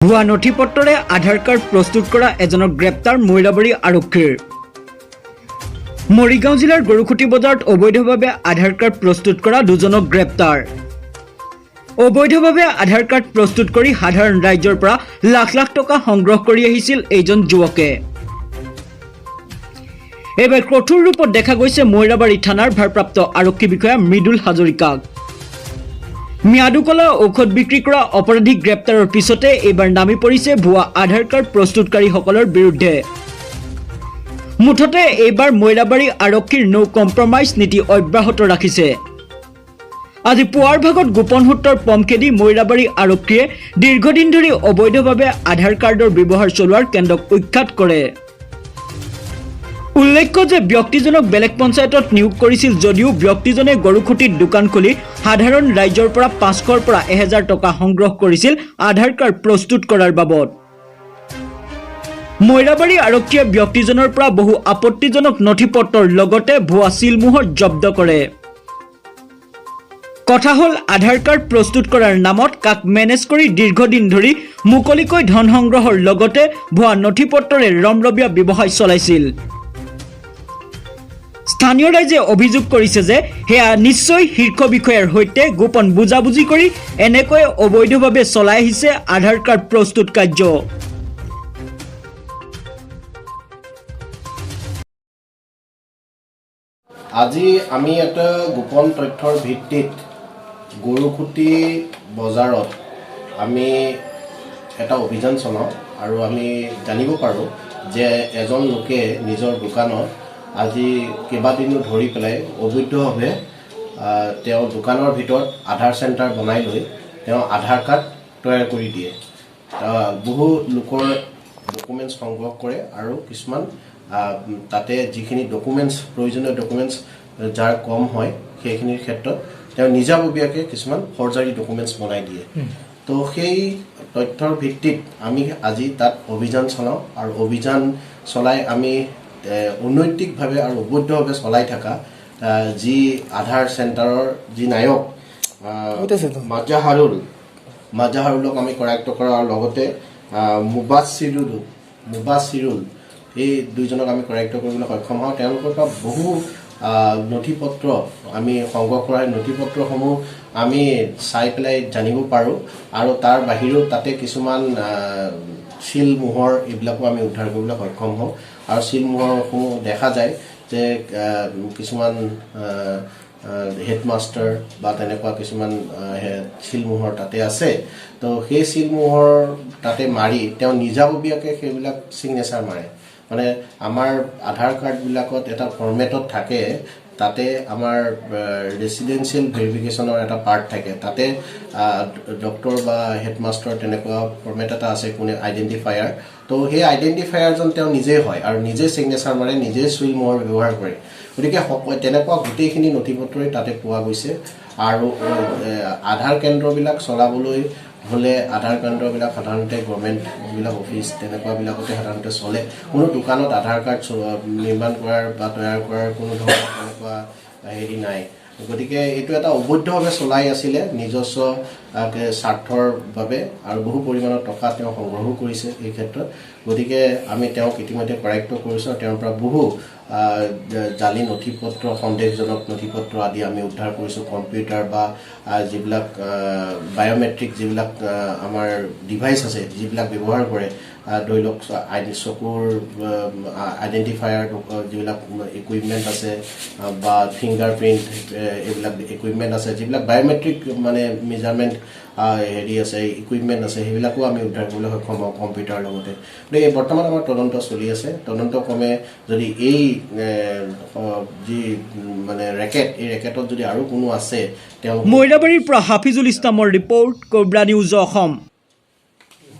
ভুয়া নথিপত্ৰৰে আধাৰ কাৰ্ড প্ৰস্তুত কৰা এজনক গ্ৰেপ্তাৰ মৈৰাবাৰী আৰক্ষীৰ। মৰিগাঁও জিলাৰ গৰুখুটি বজাৰত অবৈধভাৱে আধাৰ কাৰ্ড প্ৰস্তুত কৰা দুজনক গ্ৰেপ্তাৰ। অবৈধভাৱে আধাৰ কাৰ্ড প্ৰস্তুত কৰি সাধাৰণ ৰাইজৰ পৰা লাখ লাখ টকা সংগ্ৰহ কৰি আহিছিল এইজন যুৱকে। এইবাৰ কঠোৰ ৰূপত দেখা গৈছে মৈৰাবাৰী থানাৰ ভাৰপ্ৰাপ্ত আৰক্ষী বিষয়া মৃদুল হাজৰিকাক। ম্যাদুকলা ঔষধ বিক্ৰী কৰা অপৰাধীক গ্ৰেপ্তাৰৰ পিছতে এইবাৰ নামি পৰিছে ভুৱা আধাৰ কাৰ্ড প্ৰস্তুতকাৰীসকলৰ বিৰুদ্ধে। মুঠতে এইবাৰ মৈৰাবাৰী আৰক্ষীৰ নো কম্প্ৰমাইজ নীতি অব্যাহত ৰাখিছে। আজি পুৱাৰ ভাগত গোপন সূত্ৰৰ পম খেদি মৈৰাবাৰী আৰক্ষীয়ে দীৰ্ঘদিন ধৰি অবৈধভাৱে আধাৰ কাৰ্ডৰ ব্যৱহাৰ চলোৱাৰ কেন্দ্ৰক উৎখাত কৰে। উল্লেখ্য যে ব্যক্তিজনক বেলেগ পঞ্চায়তত নিয়োগ কৰিছিল যদিও ব্যক্তিজনে গৰুখুটিত দোকান খুলি সাধাৰণ ৰাইজৰ পৰা 500ৰ পৰা 1000 টকা সংগ্ৰহ কৰিছিল আধাৰ কাৰ্ড প্ৰস্তুত কৰাৰ বাবদ। মৈৰাবাৰী আৰক্ষীয়ে ব্যক্তিজনৰ পৰা বহু আপত্তিজনক নথিপত্ৰৰ লগতে ভুৱা চিলমোহৰ জব্দ কৰে। কথা হ'ল আধাৰ কাৰ্ড প্ৰস্তুত কৰাৰ নামত কাক মেনেজ কৰি দীৰ্ঘদিন ধৰি মুকলিকৈ ধন সংগ্ৰহৰ লগতে ভুৱা নথিপত্ৰৰে ৰমৰবীয়া ব্যৱসায় চলাইছিল। স্থানীয় ৰাইজে অভিযোগ কৰিছে যে সেয়া নিশ্চয় শীৰ্ষ বিষয়াৰ সৈতে গোপন বুজাবুজি কৰি এনেকৈ অবৈধভাৱে চলাই আহিছে আধাৰ কাৰ্ড প্ৰস্তুত কাৰ্য। আজি আমি এটা গোপন তথ্যৰ ভিত্তিত গৰুখুটি বজাৰত আমি এটা অভিযান চলাওঁ আৰু আমি জানিব পাৰোঁ যে এজন লোকে নিজৰ দোকানত আজি কেইবাদিনো ধৰি পেলাই অবৈধভাৱে তেওঁ দোকানৰ ভিতৰত আধাৰ চেণ্টাৰ বনাই লৈ তেওঁ আধাৰ কাৰ্ড তৈয়াৰ কৰি দিয়ে। বহু লোকৰ ডকুমেণ্টছ সংগ্ৰহ কৰে আৰু কিছুমান তাতে যিখিনি ডকুমেণ্টছ প্ৰয়োজনীয় ডকুমেণ্টছ যাৰ কম হয় সেইখিনিৰ ক্ষেত্ৰত তেওঁ নিজাববীয়াকৈ কিছুমান ফৰ্জাৰী ডকুমেণ্টছ বনাই দিয়ে। তো সেই তথ্যৰ ভিত্তিত আমি আজি তাত অভিযান চলাওঁ আৰু অভিযান চলাই আমি অনৈতিকভাৱে আৰু অবৈধভাৱে চলাই থকা যি আধাৰ চেণ্টাৰৰ যি নায়ক মাজাহাৰুলক আমি কৰায়ত্ব কৰাৰ লগতে মুবাছিৰুল এই দুইজনক আমি কৰায়ত্ব কৰিবলৈ সক্ষম হওঁ। তেওঁলোকৰ পৰা বহু নথিপত্ৰ আমি সংগ্ৰহ কৰা নথিপত্ৰসমূহ আমি চাই পেলাই জানিব পাৰোঁ আৰু তাৰ বাহিৰেও তাতে কিছুমান চিল মোহৰ এইবিলাকো আমি উদ্ধাৰ কৰিবলৈ সক্ষম হওঁ আৰু চিল মোহৰসমূহ দেখা যায় যে কিছুমান হেডমাষ্টাৰ বা তেনেকুৱা কিছুমান চিলমোহৰ তাতে আছে। তো সেই চিলমোহৰ তাতে মাৰি তেওঁ নিজাববীয়াকৈ সেইবিলাক ছিগনেচাৰ মাৰে। মানে আমাৰ আধাৰ কাৰ্ডবিলাকত এটা ফৰ্মেটত থাকে, তাতে আমাৰ ৰেচিডেঞ্চিয়েল ভেৰিফিকেশ্যনৰ এটা পাৰ্ট থাকে, তাতে ডক্টৰ বা হেডমাষ্টাৰ তেনেকুৱা ফৰ্মেট এটা আছে কোনে আইডেণ্টিফায়াৰ। তো সেই আইডেণ্টিফায়াৰজন তেওঁ নিজেই হয় আৰু নিজে ছিগনেচাৰ মাৰে, নিজে চুইল মোহৰ ব্যৱহাৰ কৰে। গতিকে তেনেকুৱা গোটেইখিনি নথিপত্ৰই তাতে পোৱা গৈছে। আৰু আধাৰ কেন্দ্ৰবিলাক চলাবলৈ হ'লে আধাৰ কেন্দ্ৰবিলাক সাধাৰণতে গভৰ্ণমেণ্ট যিবিলাক অফিচ তেনেকুৱাবিলাকতে সাধাৰণতে চলে। কোনো দোকানত আধাৰ কাৰ্ড নিৰ্মাণ কৰাৰ বা তৈয়াৰ কৰাৰ কোনো ধৰণৰ তেনেকুৱা হেৰি নাই। গতিকে এইটো এটা অবৈধভাৱে চলাই আছিলে নিজস্ব স্বাৰ্থৰ বাবে আৰু বহু পৰিমাণৰ টকা তেওঁ সংগ্ৰহো কৰিছে এই ক্ষেত্ৰত। গতিকে আমি তেওঁক ইতিমধ্যে কৰায়ত্ব কৰিছোঁ আৰু তেওঁৰ পৰা বহু জালি নথিপত্ৰ সন্দেহজনক নথিপত্ৰ আদি আমি উদ্ধাৰ কৰিছোঁ। কম্পিউটাৰ বা যিবিলাক বায়'মেট্ৰিক যিবিলাক আমাৰ ডিভাইচ আছে যিবিলাক ব্যৱহাৰ কৰে, ধৰি লওক চকুৰ আইডেণ্টিফায়াৰ যিবিলাক ইকুইপমেণ্ট আছে বা ফিংগাৰ প্ৰিণ্ট এইবিলাক ইকুইপমেণ্ট আছে, যিবিলাক বায়'মেট্ৰিক মানে মেজাৰমেণ্ট হেৰি আছে ইকুইপমেণ্ট আছে, সেইবিলাকো আমি উদ্ধাৰ কৰিবলৈ সক্ষম হওঁ কম্পিউটাৰৰ লগতে। গতিকে বৰ্তমান আমাৰ তদন্ত চলি আছে। তদন্তক্ৰমে যদি এই যি মানে এই ৰেকেটত যদি আৰু কোনো আছে তেওঁ। মৈৰাবাৰীৰ পৰা হাফিজুল ইছলামৰ ৰিপৰ্ট, কোব্ৰা নিউজ অসম।